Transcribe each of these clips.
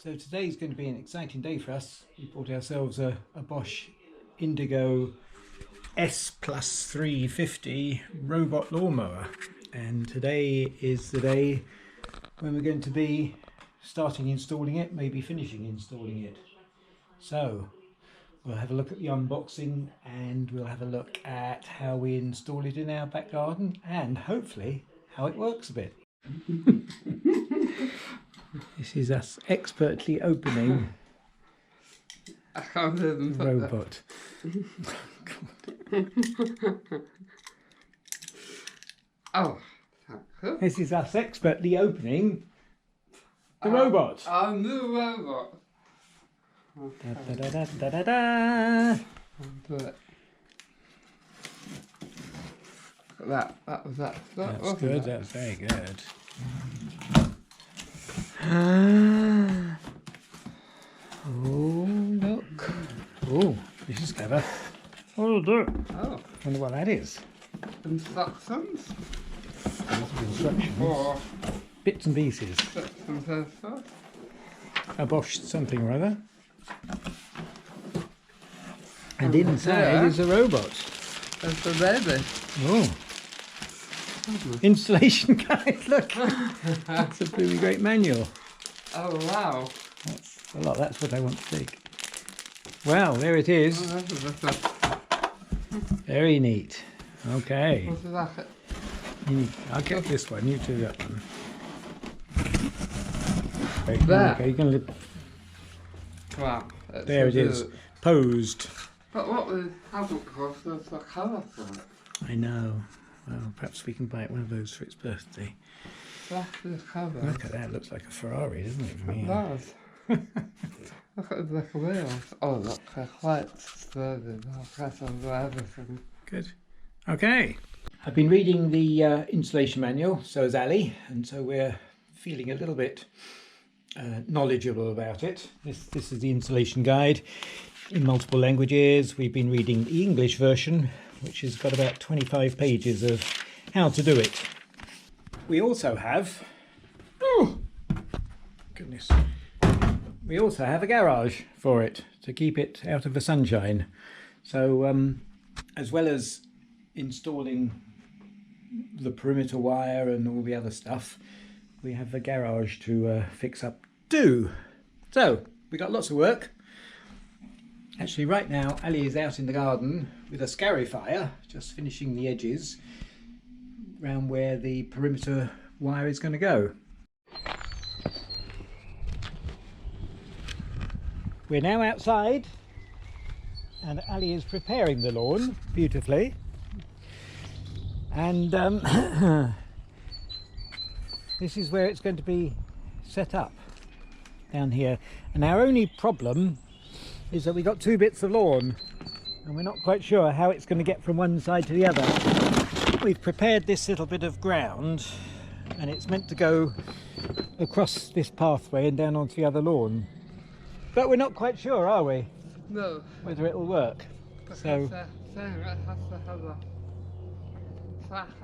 So today's going to be an exciting day for us. We bought ourselves a Bosch Indego S plus 350 robot lawnmower, and today is the day when we're going to be starting installing it, maybe finishing installing it. So we'll have a look at the unboxing and we'll have a look at how we install it in our back garden and hopefully how it works a bit. This is us expertly opening the robot. Oh, this is us expertly opening the robot. Our new robot. Da, da, da, da, da, da, da. Do it. Look at that. That's good. That's very good. Oh, look. Oh, this is clever. Oh, look. Oh. Wonder what that is. Instructions. Instructions. Or Bits and pieces. A Bosch something or other. And inside is a robot. That's the baby. Oh. Installation guide, look. That's a really great manual. Oh, wow. That's a lot, that's what I want to take. Wow, there it is. Very neat. Okay. What's that? I'll get this one, you do that one. Okay, There. okay, you can live. Wow. There it is, posed. But what we haven't got is the colour for it. I know. Well, perhaps we can buy it one of those for its birthday. That's the colour. Look at that, looks like a Ferrari, doesn't it? It does. Look at the black wheels. Oh, look, they're quite sturdy. Everything. Good. Okay. I've been reading the installation manual, so has Ali, and so we're feeling a little bit knowledgeable about it. This is the installation guide in multiple languages. We've been reading the English version, which has got about 25 pages of how to do it. We also have, oh goodness, we also have a garage for it to keep it out of the sunshine. So as well as installing the perimeter wire and all the other stuff, we have the garage to fix up too. So we got lots of work. Actually right now Ali is out in the garden with a scarifier, just finishing the edges around where the perimeter wire is going to go. We're now outside and Ali is preparing the lawn beautifully, and this is where it's going to be set up down here. And our only problem is that we got two bits of lawn and we're not quite sure how it's going to get from one side to the other. We've prepared this little bit of ground and it's meant to go across this pathway and down onto the other lawn, but we're not quite sure, are we? No. Whether it will work. So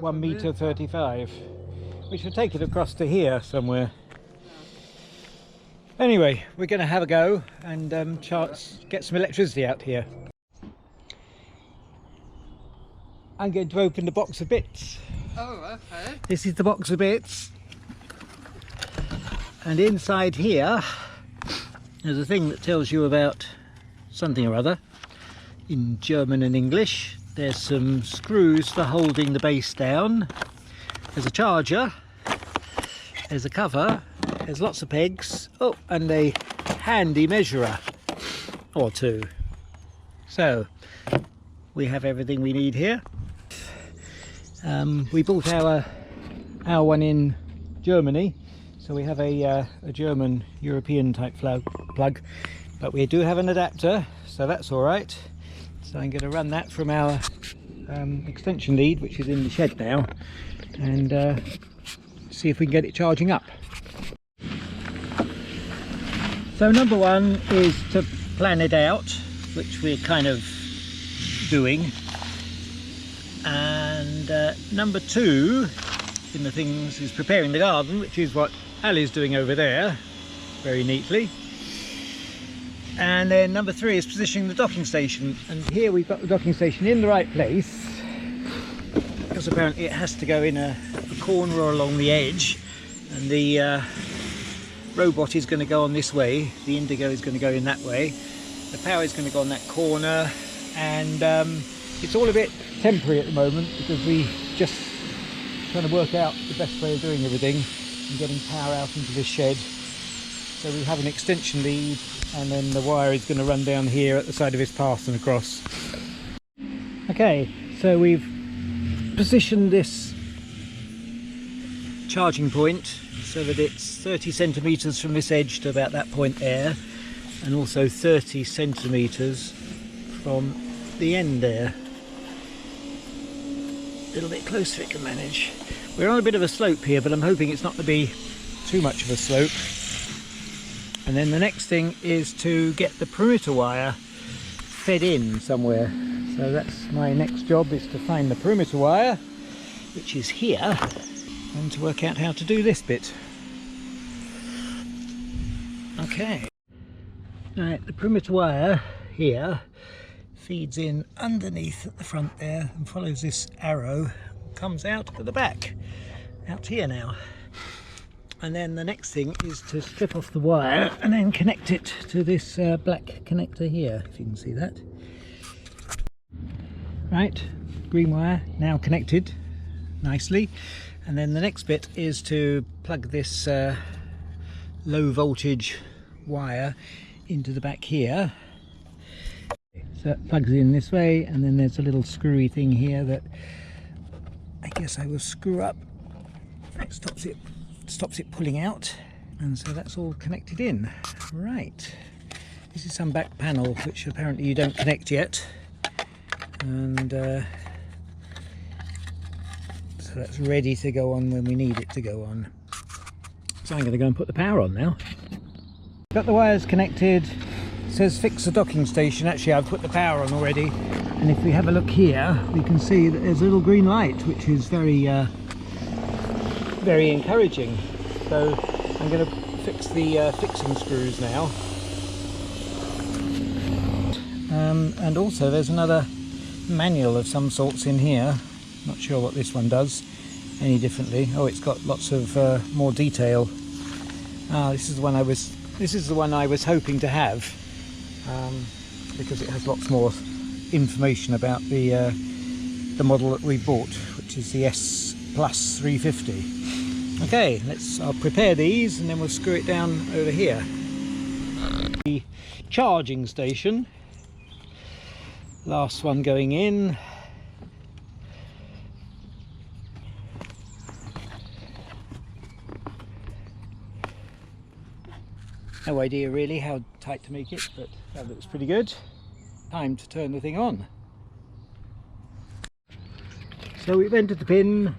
1 metre 35, which will take it across to here somewhere. Anyway, we're going to have a go and get some electricity out here. I'm going to open the box of bits. Oh, okay. This is the box of bits, and inside here there's a thing that tells you about something or other in German and English. There's some screws for holding the base down, there's a charger, there's a cover, there's lots of pegs, oh, and a handy measurer or two. So we have everything we need here. We bought our one in Germany, so we have a German European type plug, but we do have an adapter, so that's all right. So I'm going to run that from our extension lead, which is in the shed now, and see if we can get it charging up. So number one is to plan it out, which we're kind of doing, and number two in the things is preparing the garden, which is what Ali's doing over there. very neatly. And then number 3 is positioning the docking station, and here we've got the docking station in the right place, because apparently it has to go in a corner or along the edge, and the robot is going to go on this way, the Indego is going to go in that way, the power is going to go on that corner, and it's all a bit temporary at the moment because we just trying to work out the best way of doing everything and getting power out into this shed. So we have an extension lead, and then the wire is going to run down here at the side of this path and across. Okay, so we've positioned this charging point so that it's 30 centimetres from this edge to about that point there, and also 30 centimetres from the end there. A little bit closer it can manage. We're on a bit of a slope here, but I'm hoping it's not going to be too much of a slope. And then the next thing is to get the perimeter wire fed in somewhere. So that's my next job, is to find the perimeter wire, which is here, and to work out how to do this bit. Okay. Right, the perimeter wire here feeds in underneath at the front there and follows this arrow, comes out at the back, out here now. And then the next thing is to strip off the wire and then connect it to this black connector here, if you can see that. Right, green wire now connected nicely, and then the next bit is to plug this low voltage wire into the back here. So it plugs in this way, and then there's a little screwy thing here that I guess I will screw up. It stops it pulling out, and so that's all connected in. Right, this is some back panel which apparently you don't connect yet, and so that's ready to go on when we need it to go on. So I'm going to go and put the power on now. Got the wires connected. It says fix the docking station. Actually, I've put the power on already, and if we have a look here we can see that there's a little green light, which is very encouraging. So I'm going to fix the fixing screws now, and also there's another manual of some sorts in here. Not sure what this one does any differently. Oh, it's got lots of more detail. This is the one I was hoping to have, because it has lots more information about the model that we bought, which is the S Plus 350. Okay, I'll prepare these and then we'll screw it down over here. The charging station, last one going in. No idea really how tight to make it, but that looks pretty good. Time to turn the thing on. So we've entered the pin,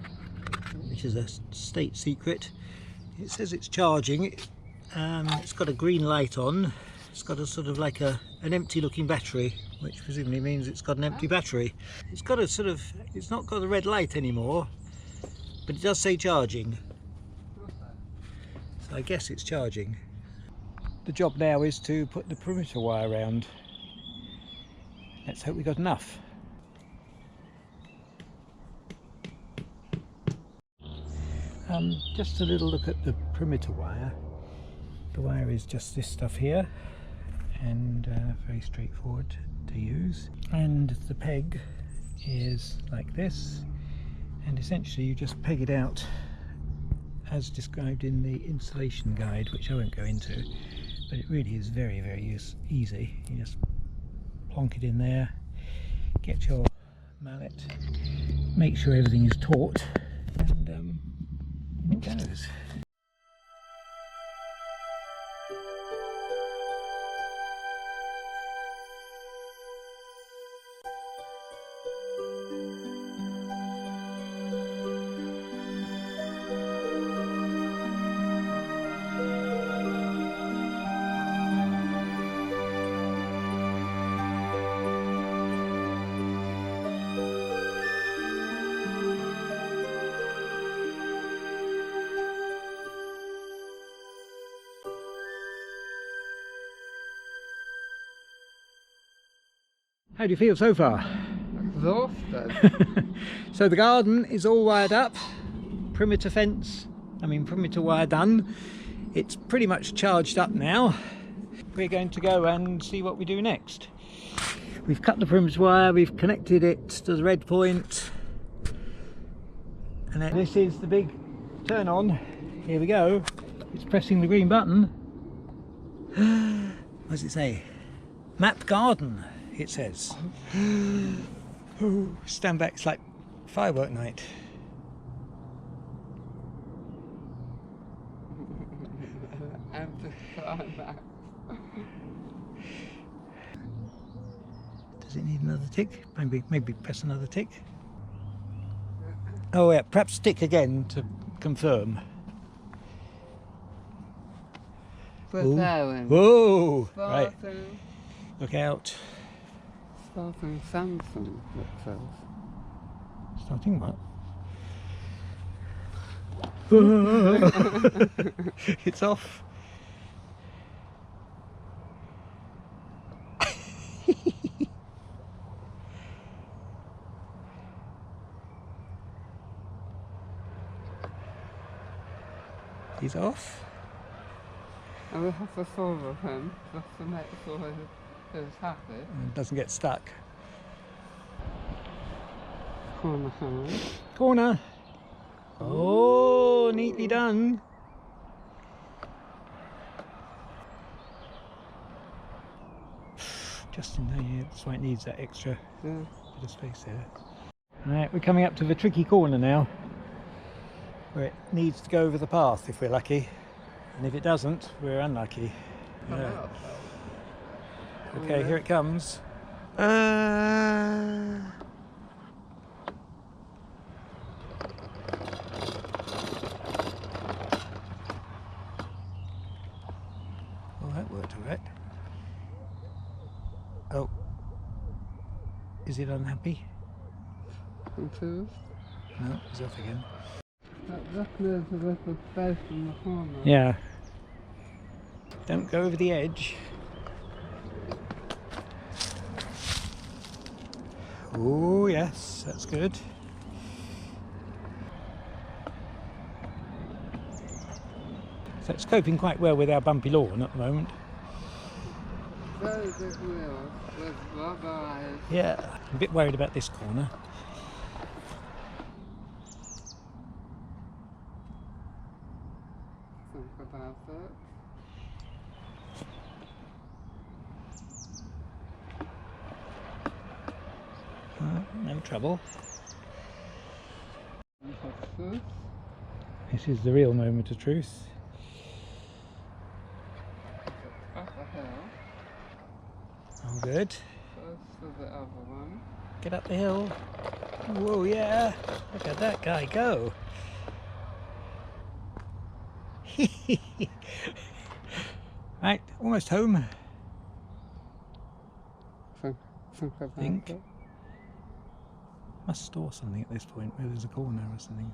which is a state secret. It says it's charging. It's got a green light on. It's got a sort of like an empty looking battery, which presumably means it's got an empty battery. It's got a sort of, it's not got a red light anymore, but it does say charging. So I guess it's charging. The job now is to put the perimeter wire around. Let's hope we got enough. Just a little look at the perimeter wire. The wire is just this stuff here, and very straightforward to use. And the peg is like this, and essentially you just peg it out as described in the installation guide, which I won't go into, but it really is very, very easy. You just plonk it in there, get your mallet, make sure everything is taut, and it goes. How do you feel so far? Exhausted. So the garden is all wired up, perimeter wire done. It's pretty much charged up now. We're going to go and see what we do next. We've cut the perimeter wire, we've connected it to the red point, and then this is the big turn on. Here we go. It's pressing the green button. What does it say? Map garden, it says. Oh, stand back, it's like firework night. Does it need another tick? Maybe press another tick. Oh yeah, perhaps tick again to confirm. Preparing. Whoa! Right. Starting. Look out. Starting Samsung, it says. Starting what? It's off. He's off. And we have to solve with him just to make sure he's happy. And doesn't get stuck. Corner hand. Corner. Oh, neatly done. Just in there, yeah, that's why it needs that extra bit of space there. Right, we're coming up to the tricky corner now, where it needs to go over the path if we're lucky, and if it doesn't, we're unlucky. Yeah. Okay, here it comes. Well, that worked all right. Oh, is it unhappy? Confused? No, it's off again. That leaves a little space in the corner. Yeah. Don't go over the edge. Oh yes, that's good. So it's coping quite well with our bumpy lawn at the moment. Very big wheels with rubber eyes. Yeah, I'm a bit worried about this corner. Think about it. No trouble. This. This is the real moment of truth. Up the hill. Oh, good. First to the other one. Get up the hill. Whoa, yeah. Look at that guy go. Right, almost home. Think about Think. it. Must store something at this point, where there's a corner or something.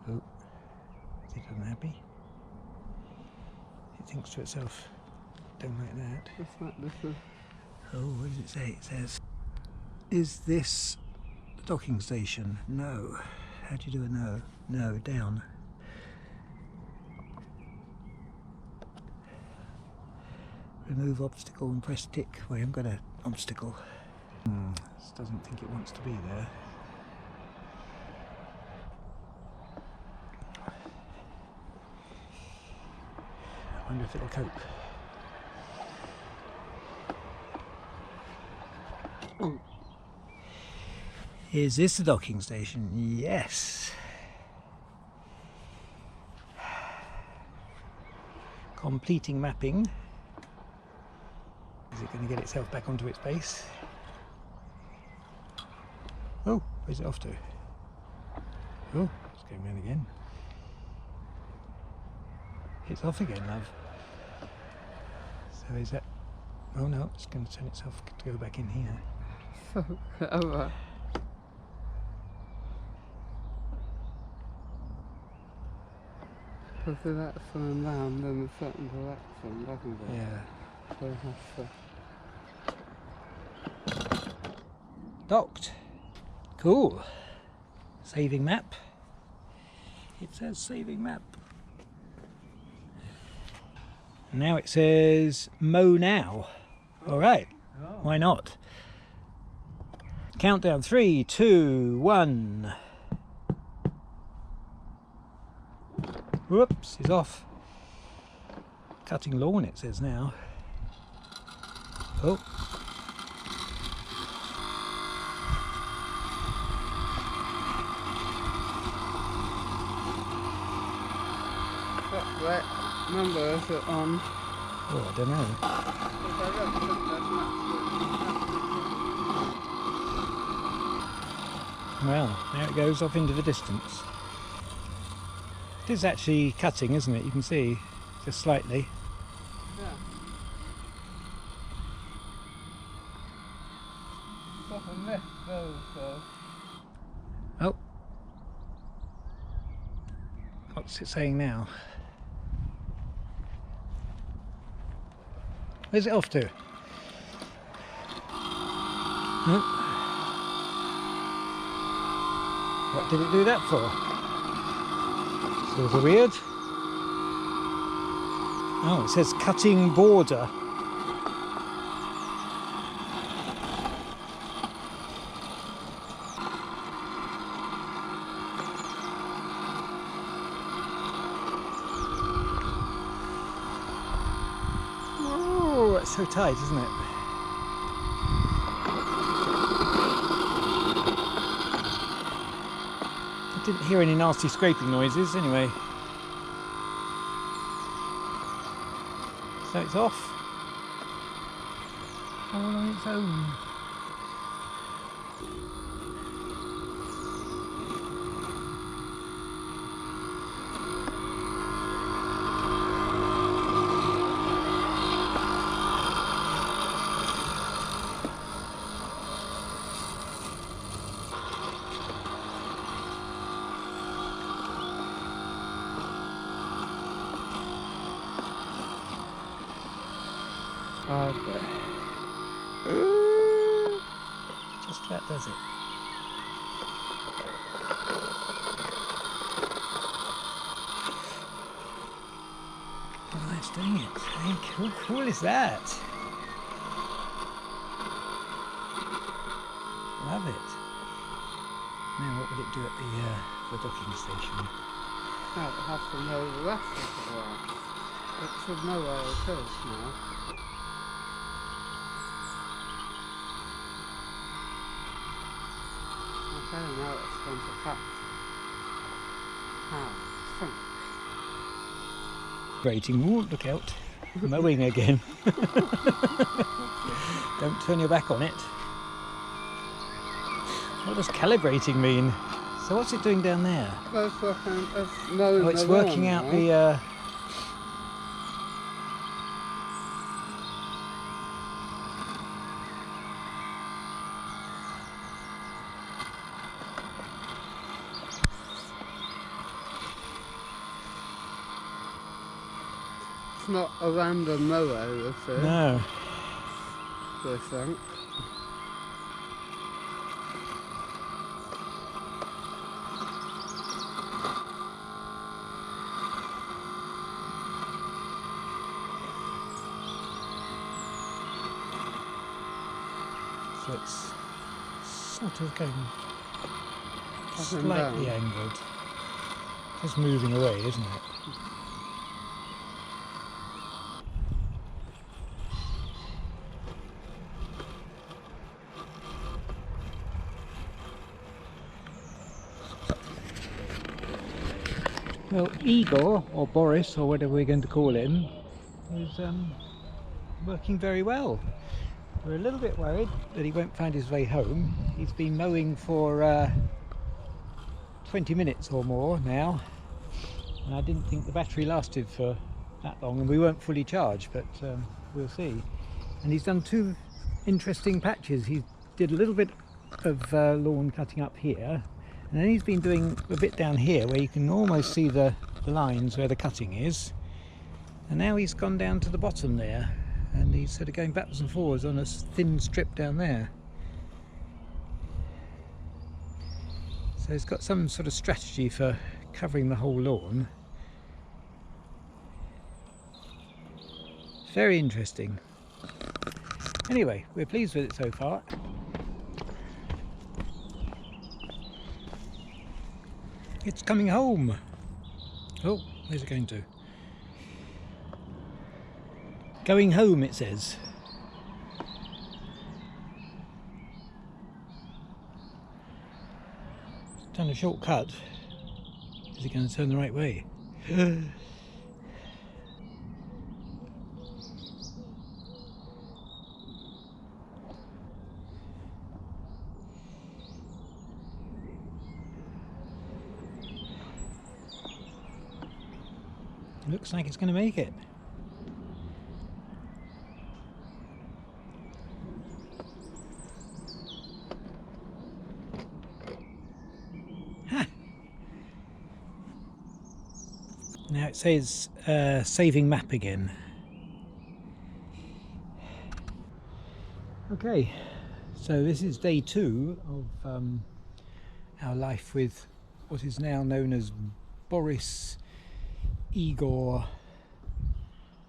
Oh, is it unhappy? It thinks to itself, don't like that. Just like this is. Oh, what does it say? It says, is this the docking station? No. How do you do a no? No, down. Remove obstacle and press tick. Well, I haven't got an obstacle. This doesn't think it wants to be there. I wonder if it'll cope. Oh. Is this the docking station? Yes. Completing mapping. Is it going to get itself back onto its base? Oh, where's it off to? Oh, it's going round again. It's off again, love. So is that... Oh no, it's going to turn itself to go back in here. So clever. Because if that's going round in a certain direction, doesn't it? Yeah. So it has to Docked. Cool. Saving map. It says saving map. Now it says mow now. Alright, why not? Countdown 3, 2, 1. Whoops, he's off. Cutting lawn it says now. Oh. What number is it on? Oh, I don't know. Well, there it goes off into the distance. It is actually cutting, isn't it? You can see, just slightly. Yeah. Stop and lift those, Oh. What's it saying now? Where's it off to? Oh. What did it do that for? Sort of weird. Oh, it says cutting border. Oh, it's so tight, isn't it? I didn't hear any nasty scraping noises anyway. So it's off. All on its own. Just that does it. Oh, it's doing it. Hey, how cool is that? Love it. Now what will it do at the docking station? Now it has to know the rest of the world. It should know where it is now. Okay, now it's going to cut. Sunk. Grating. Ooh, look out. Mowing again. Don't turn your back on it. What does calibrating mean? So what's it doing down there? It's working, It's working out the... It's not a random mower, is it? No. I think. So it's sort of going Up and slightly down. angled. Just moving away, isn't it? Well, Igor, or Boris, or whatever we're going to call him, is working very well. We're a little bit worried that he won't find his way home. He's been mowing for 20 minutes or more now, and I didn't think the battery lasted for that long, and we weren't fully charged, but we'll see. And he's done two interesting patches. He did a little bit of lawn cutting up here, and then he's been doing a bit down here where you can almost see the lines where the cutting is, and now he's gone down to the bottom there, and he's sort of going backwards and forwards on a thin strip down there. So it's got some sort of strategy for covering the whole lawn. Very interesting. Anyway, we're pleased with it so far. It's coming home. Oh, where's it going to? Going home, it says. It's done a shortcut. Is it going to turn the right way? Looks like it's going to make it. Ha! Now it says saving map again. Okay, so this is day 2 of our life with what is now known as Boris, Igor,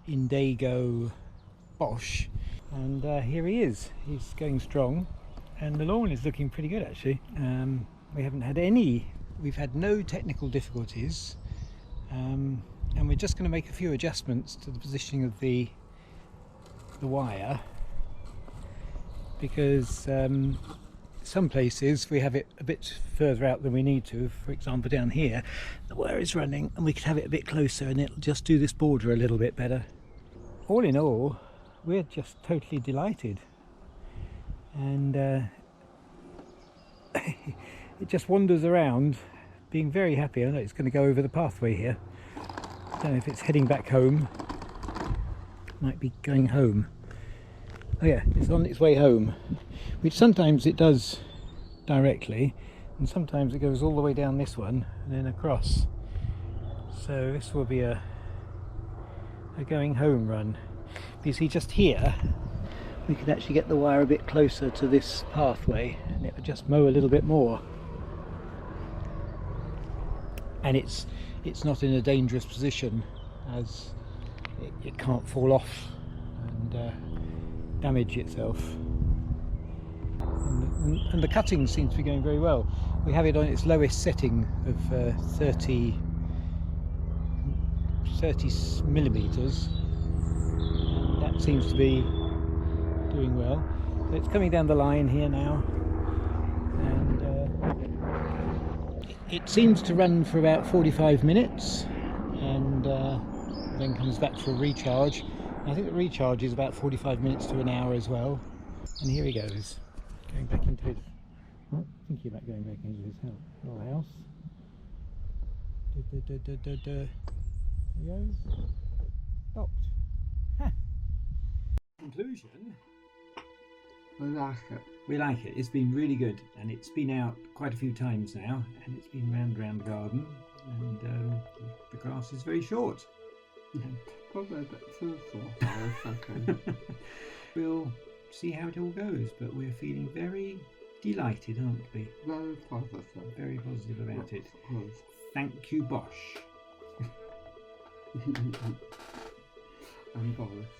Indego, Bosch, and here he is. He's going strong, and the lawn is looking pretty good actually. We've had no technical difficulties, and we're just going to make a few adjustments to the positioning of the wire, because some places we have it a bit further out than we need to. For example, down here the wire is running and we could have it a bit closer and it'll just do this border a little bit better. All in all, we're just totally delighted, and it just wanders around being very happy. I know it's going to go over the pathway here. I don't know if it's heading back home. It might be going home. Oh yeah, it's on its way home, which sometimes it does directly, and sometimes it goes all the way down this one and then across. So this will be a going home run. But you see, just here we could actually get the wire a bit closer to this pathway and it would just mow a little bit more. And it's not in a dangerous position, as it can't fall off and damage itself, and the cutting seems to be going very well. We have it on its lowest setting of 30 millimeters, and that seems to be doing well. So it's coming down the line here now, and it seems to run for about 45 minutes and then comes back for a recharge. I think the recharge is about 45 minutes to an hour as well. And here he goes, going back into his, thinking about going back into his house. There he goes. Stopped. Ha. Conclusion. We like it. We like it. It's been really good, and it's been out quite a few times now, and it's been round the garden, and the grass is very short. Probably a bit too short, I reckon. We'll see how it all goes, but we're feeling very delighted, aren't we? Very positive. Very positive about it. Yes. Thank you, Bosch. And Boris.